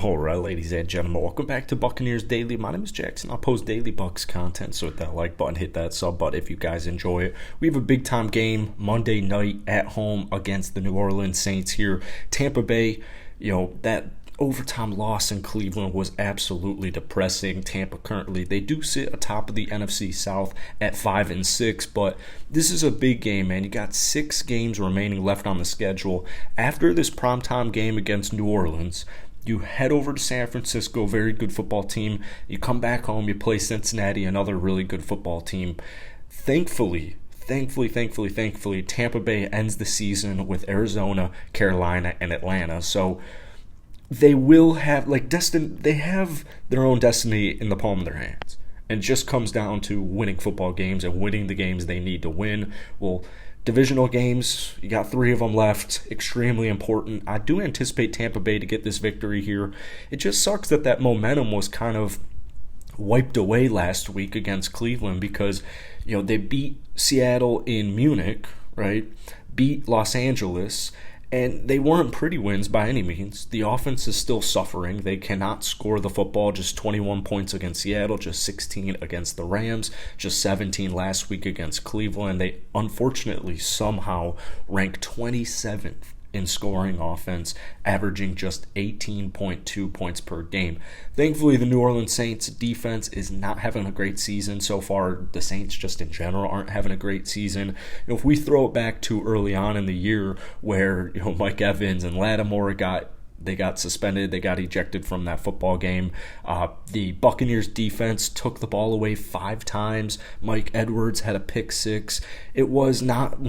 All right, ladies and gentlemen, welcome back to Buccaneers Daily. My name is Jackson. I'll post daily Bucs content, so hit that like button, hit that sub button if you guys enjoy it. We have a big time game Monday night at home against the New Orleans Saints here. Tampa Bay, that overtime loss in Cleveland was absolutely depressing. Tampa currently, they do sit atop of the NFC South at 5-6, but this is a big game, man. You got 6 games remaining left on the schedule. After this primetime game against New Orleans, you head over to San Francisco, very good football team. You come back home, you play Cincinnati, another really good football team. Thankfully, Tampa Bay ends the season with Arizona, Carolina, and Atlanta. So they will have they have their own destiny in the palm of their hands. And it just comes down to winning football games and winning the games they need to win. Well, divisional games, you got 3 of them left, extremely important. I do anticipate Tampa Bay to get this victory here. It just sucks that momentum was kind of wiped away last week against Cleveland because, they beat Seattle in Munich, right? Beat Los Angeles, and they weren't pretty wins by any means. The offense is still suffering. They cannot score the football. Just 21 points against Seattle, just 16 against the Rams, just 17 last week against Cleveland. They unfortunately somehow rank 27th in scoring offense, averaging just 18.2 points per game. Thankfully, the New Orleans Saints defense is not having a great season so far. The Saints just in general aren't having a great season. If we throw it back to early on in the year where Mike Evans and Lattimore got suspended. They got ejected from that football game. The Buccaneers defense took the ball away 5 times. Mike Edwards had a pick 6. It was not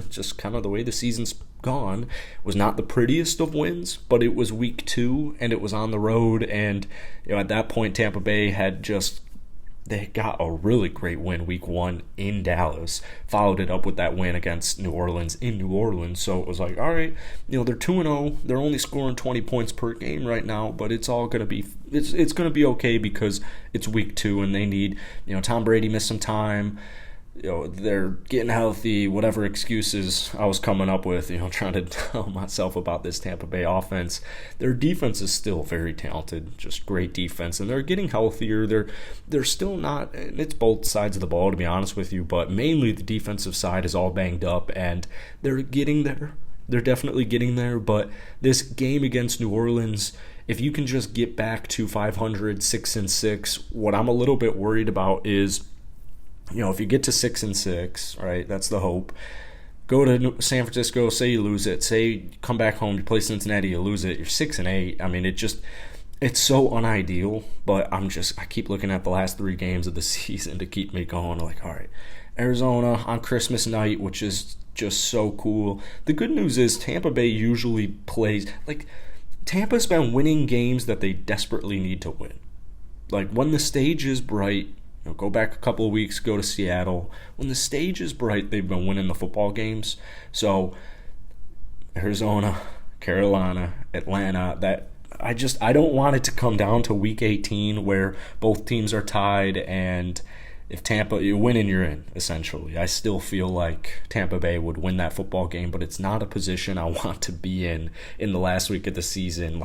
just kind of the way the season's gone. It was not the prettiest of wins, but it was week 2 and it was on the road. And at that point, Tampa Bay they got a really great win week 1 in Dallas, followed it up with that win against New Orleans in New Orleans. So it was like, all right, they're 2-0. They're only scoring 20 points per game right now, but it's all going to be it's going to be okay because it's week 2 and they need, Tom Brady missed some time. They're getting healthy, whatever excuses I was coming up with, trying to tell myself about this Tampa Bay offense. Their defense is still very talented, just great defense, and they're getting healthier. They're still not, and it's both sides of the ball, to be honest with you, but mainly the defensive side is all banged up, and they're getting there. They're definitely getting there, but this game against New Orleans, if you can just get back to 500, 6-6, what I'm a little bit worried about is, if you get to 6-6, right, that's the hope. Go to San Francisco, say you lose it. Say you come back home, you play Cincinnati, you lose it. You're 6-8. I mean, it's so unideal. But I keep looking at the last 3 games of the season to keep me going. Like, all right, Arizona on Christmas night, which is just so cool. The good news is Tampa Bay usually plays Tampa's been winning games that they desperately need to win. Like when the stage is bright. Go back a couple of weeks, go to Seattle. When the stage is bright, they've been winning the football games. So Arizona, Carolina, Atlanta, I don't want it to come down to week 18 where both teams are tied and if Tampa, you win and you're in, essentially. I still feel like Tampa Bay would win that football game, but it's not a position I want to be in the last week of the season,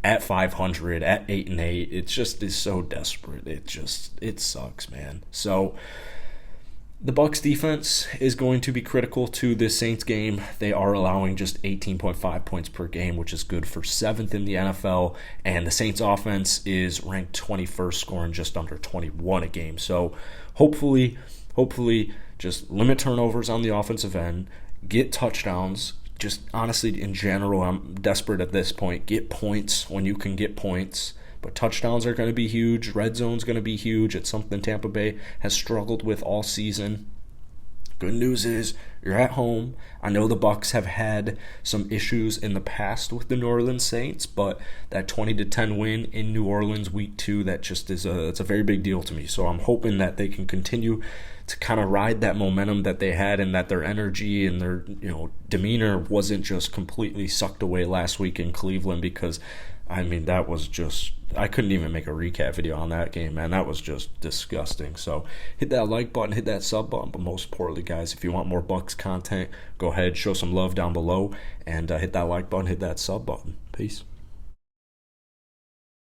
at 500, at 8-8. It just is so desperate. It sucks, man. So the Bucs defense is going to be critical to this Saints game. They are allowing just 18.5 points per game, which is good for 7th in the NFL. And the Saints offense is ranked 21st, scoring just under 21 a game. So hopefully, just limit turnovers on the offensive end, get touchdowns. Just honestly, in general, I'm desperate at this point. Get points when you can get points. But touchdowns are going to be huge. Red zone's going to be huge. It's something Tampa Bay has struggled with all season. Good news is you're at home. I know the Bucs have had some issues in the past with the New Orleans Saints, but that 20-10 win in New Orleans week 2, that just it's a very big deal to me. So I'm hoping that they can continue to kind of ride that momentum that they had and that their energy and their demeanor wasn't just completely sucked away last week in Cleveland because that was just, I couldn't even make a recap video on that game, man. That was just disgusting. So hit that like button, hit that sub button, but most importantly, guys, if you want more Bucs content, go ahead, show some love down below, and hit that like button, hit that sub button. Peace.